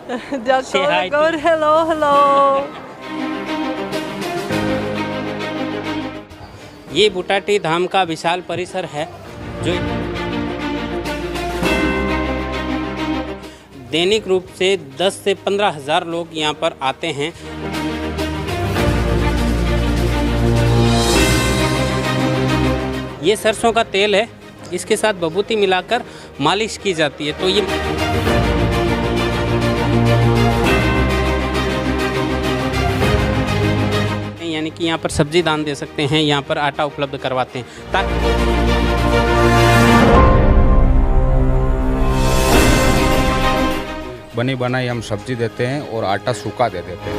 Say hi to- hello. ये बुटाटी धाम का विशाल परिसर है जो दैनिक रूप से 10 से 15 हज़ार लोग यहाँ पर आते हैं। ये सरसों का तेल है, इसके साथ विभूति मिलाकर मालिश की जाती है। तो ये यानी कि यहाँ पर सब्जी दान दे सकते हैं, यहाँ पर आटा उपलब्ध करवाते हैं ताकि बनी बनाई हम सब्जी देते हैं और आटा सूखा दे देते हैं।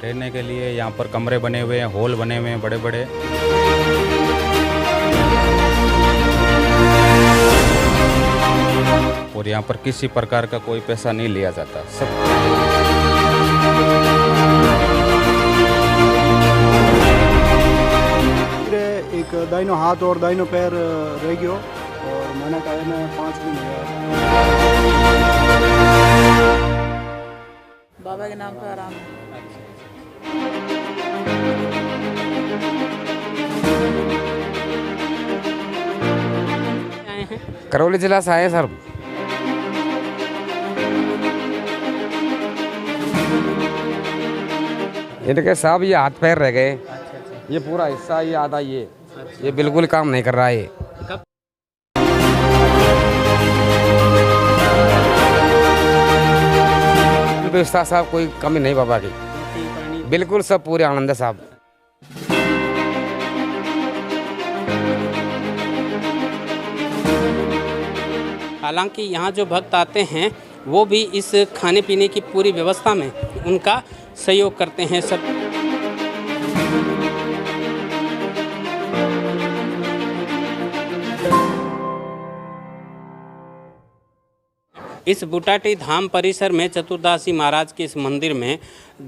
रहने के लिए यहाँ पर कमरे बने हुए हैं, हॉल बने हुए हैं बड़े बड़े। और यहाँ पर किसी प्रकार का कोई पैसा नहीं लिया जाता। सब एक दाहिनो हाथ और दाहिनो पैर रह गयो और मैंने कहा मैं 5 दिन हो गया। बाबा के नाम पे आराम है। आए हैं। करौली जिला से आए सर। इनके सब ये हाथ पैर रह गए, ये पूरा हिस्सा, ये आधा, ये बिल्कुल काम नहीं कर रहा है। कब व्यवस्था साहब कोई कमी नहीं बाबा की, रोटी पानी बिल्कुल सब पूरे आनंद है साहब। हालांकि यहाँ जो भक्त आते हैं वो भी इस खाने पीने की पूरी व्यवस्था में उनका सहयोग करते हैं सब। इस बुटाटी धाम परिसर में चतुर्दासी महाराज के इस मंदिर में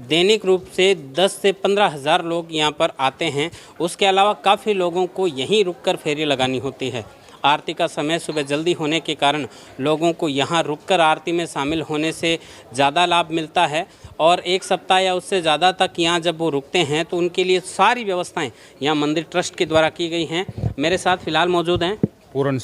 दैनिक रूप से 10 से 15 हज़ार लोग यहाँ पर आते हैं। उसके अलावा काफ़ी लोगों को यहीं रुककर फेरी लगानी होती है। आरती का समय सुबह जल्दी होने के कारण लोगों को यहाँ रुककर आरती में शामिल होने से ज़्यादा लाभ मिलता है और एक सप्ताह या उससे ज़्यादा तक यहाँ जब वो रुकते हैं तो उनके लिए सारी व्यवस्थाएं यहाँ मंदिर ट्रस्ट के द्वारा की गई हैं। मेरे साथ फिलहाल मौजूद हैं पूरन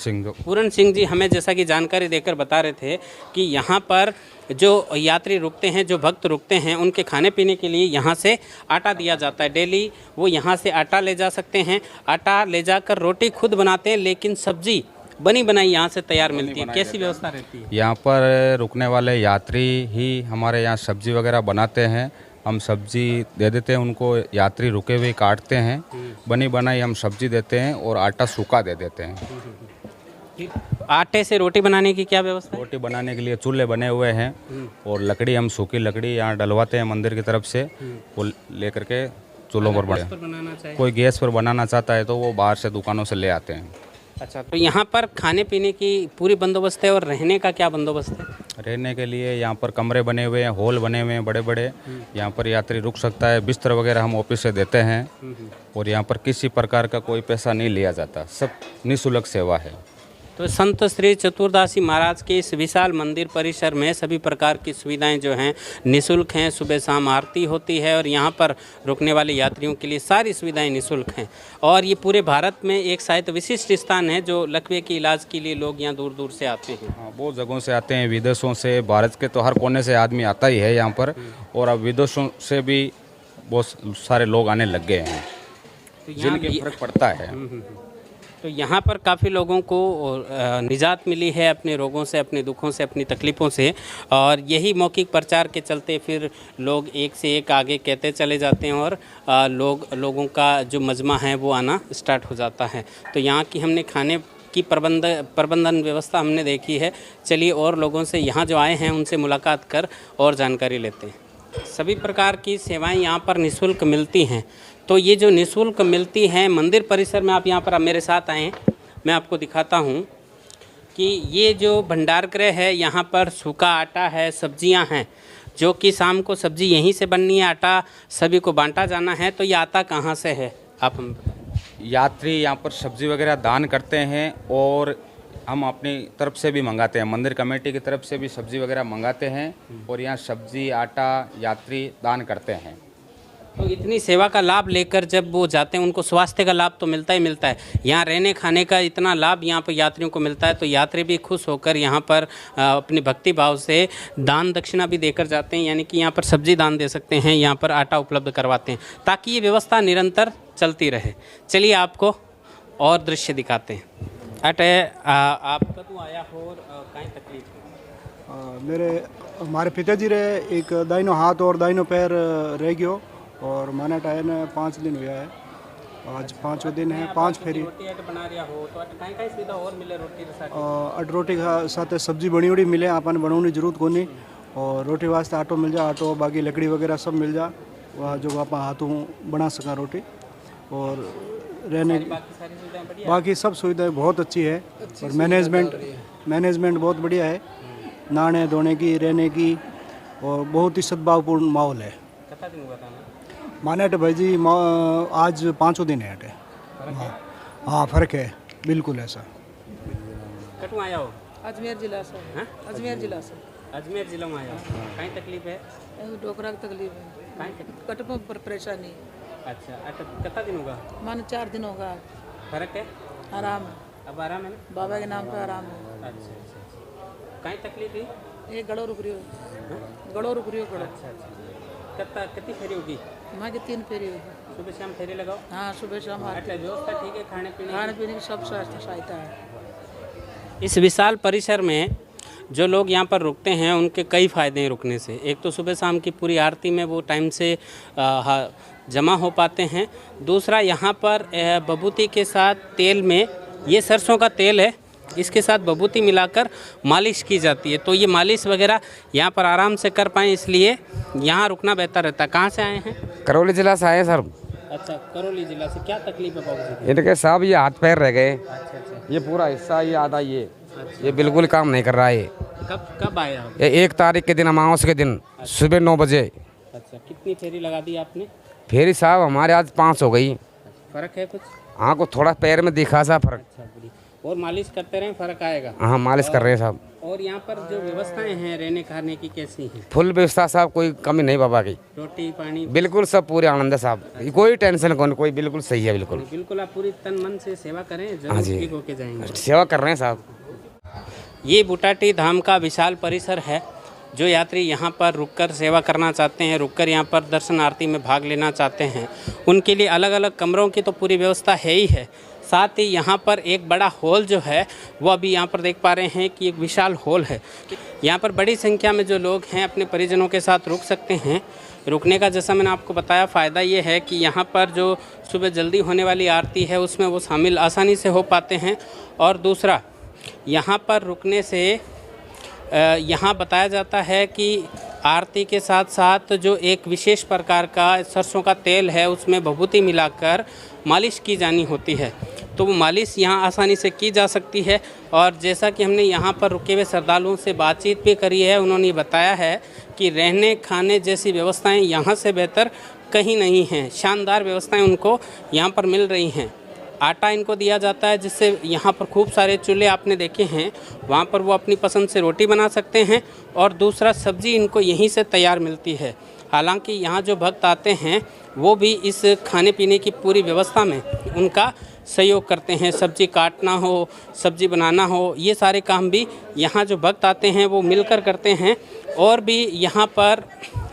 सिंह जी। हमें जैसा कि जानकारी देकर बता रहे थे कि यहाँ पर जो यात्री रुकते हैं, जो भक्त रुकते हैं, उनके खाने पीने के लिए यहाँ से आटा दिया जाता है। डेली वो यहाँ से आटा ले जा सकते हैं, आटा ले जाकर रोटी खुद बनाते हैं, लेकिन सब्जी बनी बनाई यहाँ से तैयार मिलती है। कैसी व्यवस्था रहती है? यहाँ पर रुकने वाले यात्री ही हमारे यहाँ सब्जी वगैरह बनाते हैं। हम सब्जी दे देते हैं उनको, यात्री रुके हुए काटते हैं, बनी बनाई हम सब्जी देते हैं और आटा सूखा दे देते हैं। आटे से रोटी बनाने की क्या व्यवस्था है? रोटी बनाने के लिए चूल्हे बने हुए हैं और लकड़ी, हम सूखी लकड़ी यहाँ डलवाते हैं मंदिर की तरफ से, वो लेकर के चूल्हों पर गैस पर बनाना चाहिए। कोई गैस पर बनाना चाहता है तो वो बाहर से दुकानों से ले आते हैं। अच्छा, तो यहाँ पर खाने पीने की पूरी बंदोबस्त है और रहने का क्या बंदोबस्त है? रहने के लिए यहाँ पर कमरे बने हुए हैं, हॉल बने हुए हैं बड़े बड़े। यहाँ पर यात्री रुक सकता है, बिस्तर वगैरह हम ऑफिस से देते हैं और यहाँ पर किसी प्रकार का कोई पैसा नहीं लिया जाता, सब निःशुल्क सेवा है। तो संत श्री चतुर्दासी महाराज के इस विशाल मंदिर परिसर में सभी प्रकार की सुविधाएं जो हैं निःशुल्क हैं। सुबह शाम आरती होती है और यहाँ पर रुकने वाले यात्रियों के लिए सारी सुविधाएं निःशुल्क हैं। और ये पूरे भारत में एक शायद विशिष्ट स्थान है जो लकवे के इलाज के लिए लोग यहाँ दूर दूर से आते हैं। हाँ, बहुत जगहों से आते हैं, विदेशों से, भारत के तो हर कोने से आदमी आता ही है यहाँ पर, और अब विदेशों से भी बहुत सारे लोग आने लग गए हैं जिनके फर्क पड़ता है। तो यहाँ पर काफ़ी लोगों को निजात मिली है अपने रोगों से, अपने दुखों से, अपनी तकलीफ़ों से, और यही मौखिक प्रचार के चलते फिर लोग एक से एक आगे कहते चले जाते हैं और लोगों का जो मजमा है वो आना स्टार्ट हो जाता है। तो यहाँ की हमने खाने की प्रबंधन व्यवस्था हमने देखी है। चलिए और लोगों से यहाँ जो आए हैं उनसे मुलाकात कर और जानकारी लेते हैं। सभी प्रकार की सेवाएं यहाँ पर निःशुल्क मिलती हैं। तो ये जो निःशुल्क मिलती हैं मंदिर परिसर में, आप यहाँ पर मेरे साथ आए हैं, मैं आपको दिखाता हूँ कि ये जो भंडार गृह है, यहाँ पर सूखा आटा है, सब्जियाँ हैं, जो कि शाम को सब्जी यहीं से बननी है, आटा सभी को बांटा जाना है। तो ये आटा कहाँ से है आप हम? यात्री यहाँ पर सब्जी वगैरह दान करते हैं और हम अपनी तरफ से भी मंगाते हैं, मंदिर कमेटी की तरफ से भी सब्जी वगैरह मंगाते हैं और यहाँ सब्जी आटा यात्री दान करते हैं। तो इतनी सेवा का लाभ लेकर जब वो जाते हैं उनको स्वास्थ्य का लाभ तो मिलता ही मिलता है, यहाँ रहने खाने का इतना लाभ यहाँ पर यात्रियों को मिलता है, तो यात्री भी खुश होकर यहाँ पर अपनी भक्ति भाव से दान दक्षिणा भी देकर जाते हैं, यानी कि यहाँ पर सब्जी दान दे सकते हैं, यहाँ पर आटा उपलब्ध करवाते हैं ताकि ये व्यवस्था निरंतर चलती रहे। चलिए आपको और दृश्य दिखाते हैं। अटे आप कदू आया हो और कहीं तकलीफ मेरे हमारे पिताजी रे एक दाहिनो हाथ और दाहिनो पैर रह गयो और माना टाइम 5 दिन हुआ है, आज 5वां दिन है। 5 फेरी रोटी अट बना रहा हो तो अट कहीं सीधा और मिले रोटी के साथ अट रोटी का साथ सब्जी बनी उड़ी मिले, आपने बनाने जरूरत को नहीं, और रोटी वास्ते आटो मिल जा, आटो बाकी लकड़ी वगैरह सब मिल जा, वह जो आप हाथों बना सका रोटी, और रहने बाकी सब सुविधाएं बहुत अच्छी है, और मैनेजमेंट बहुत बढ़िया है, नहाने धोने की रहने की, और बहुत ही सद्भावपूर्ण माहौल है। माने अटे भाई जी आज 5वां दिन है अटे। हाँ फ़र्क है बिल्कुल ऐसा। कटू आया हो? अजमेर जिला से। हाँ? अजमेर जिला से। अजमेर जिला में आया हो? कहीं तकलीफ है? डोकरा की तकलीफ है, कहीं तकलीफ? कटपों पर परेशानी। अच्छा कितना दिन होगा? मान 4 दिन होगा। फर्क है? आराम है, अब आराम है ना? बाबा के नाम पे आराम है। अच्छा कहीं तकलीफ थी? ये गड़ो रुक रही हो, गड़ो रुक रही हो गड़ो। अच्छा कितनी फेरी होगी? माँ की 3 फेरी होगी। सुबह शाम फेरी लगाओ? हाँ सुबह शाम अच्छा व्यवस्था ठीक है खाने पीने की सब सहायता है। इस विशाल परिसर में जो लोग यहाँ पर रुकते हैं उनके कई फ़ायदे हैं रुकने से। एक तो सुबह शाम की पूरी आरती में वो टाइम से जमा हो पाते हैं। दूसरा यहाँ पर बबूती के साथ तेल में, ये सरसों का तेल है, इसके साथ बबूती मिलाकर मालिश की जाती है, तो ये मालिश वगैरह यहाँ पर आराम से कर पाएँ, इसलिए यहाँ रुकना बेहतर रहता है। कहाँ से आए हैं? करौली जिला से आए सर। अच्छा करौली जिला से। क्या तकलीफ है बाबू जी? इनके साहब ये हाथ पैर रह गए, अच्छा ये पूरा हिस्सा, ये आधा, ये बिल्कुल काम नहीं कर रहा है। कब आए आप? ये 1 तारीख के दिन, अमावस के दिन सुबह 9 बजे। अच्छा कितनी फेरी लगा दी आपने? फेरी साहब हमारे आज 5 हो गई। फ़र्क है कुछ? हाँ को थोड़ा पैर में दिखा सा फर्क। अच्छा बुरी। और मालिश करते रहें फ़र्क आएगा? हाँ मालिश कर रहे हैं साहब। और यहाँ पर जो व्यवस्थाएं हैं रहने खाने की कैसी हैं? फुल व्यवस्था साहब, कोई कमी नहीं बाबा की। रोटी पानी बिल्कुल सब पूरे आनंद है साहब, कोई टेंशन कौन, कोई बिल्कुल सही है। बिल्कुल आप पूरी तन मन से सेवा करें, हाँ जरूर जी, ठीक होके जाएंगे। सेवा कर रहे हैं साहब। ये बुटाटी धाम का विशाल परिसर है। जो यात्री यहाँ पर रुककर सेवा करना चाहते हैं, रुककर यहाँ पर दर्शन आरती में भाग लेना चाहते हैं, उनके लिए अलग अलग कमरों की तो पूरी व्यवस्था है ही है। साथ ही यहाँ पर एक बड़ा हॉल जो है वो अभी यहाँ पर देख पा रहे हैं कि एक विशाल हॉल है। यहाँ पर बड़ी संख्या में जो लोग हैं अपने परिजनों के साथ रुक सकते हैं। रुकने का जैसा मैंने आपको बताया फ़ायदा ये है कि यहाँ पर जो सुबह जल्दी होने वाली आरती है उसमें वो शामिल आसानी से हो पाते हैं। और दूसरा यहाँ पर रुकने से यहाँ बताया जाता है कि आरती के साथ साथ जो एक विशेष प्रकार का सरसों का तेल है उसमें भभूति मिलाकर मालिश की जानी होती है, तो वो मालिश यहाँ आसानी से की जा सकती है। और जैसा कि हमने यहाँ पर रुके हुए श्रद्धालुओं से बातचीत भी करी है, उन्होंने बताया है कि रहने खाने जैसी व्यवस्थाएं यहाँ से बेहतर कहीं नहीं हैं। शानदार व्यवस्थाएं उनको यहाँ पर मिल रही हैं। आटा इनको दिया जाता है जिससे यहाँ पर खूब सारे चूल्हे आपने देखे हैं, वहाँ पर वो अपनी पसंद से रोटी बना सकते हैं। और दूसरा सब्ज़ी इनको यहीं से तैयार मिलती है। हालांकि यहाँ जो भक्त आते हैं वो भी इस खाने पीने की पूरी व्यवस्था में उनका सहयोग करते हैं। सब्ज़ी काटना हो, सब्ज़ी बनाना हो, ये सारे काम भी यहाँ जो भक्त आते हैं वो मिलकर करते हैं। और भी यहाँ पर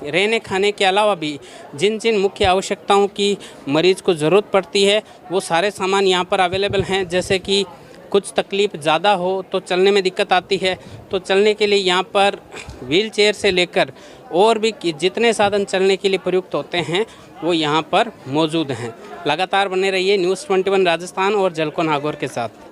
रहने खाने के अलावा भी जिन जिन मुख्य आवश्यकताओं की मरीज़ को ज़रूरत पड़ती है वो सारे सामान यहाँ पर अवेलेबल हैं। जैसे कि कुछ तकलीफ़ ज़्यादा हो तो चलने में दिक्कत आती है, तो चलने के लिए यहाँ पर व्हील चेयर से लेकर और भी जितने साधन चलने के लिए प्रयुक्त होते हैं वो यहाँ पर मौजूद हैं। लगातार बने रहिए न्यूज़ 21 राजस्थान और जलको नागौर के साथ।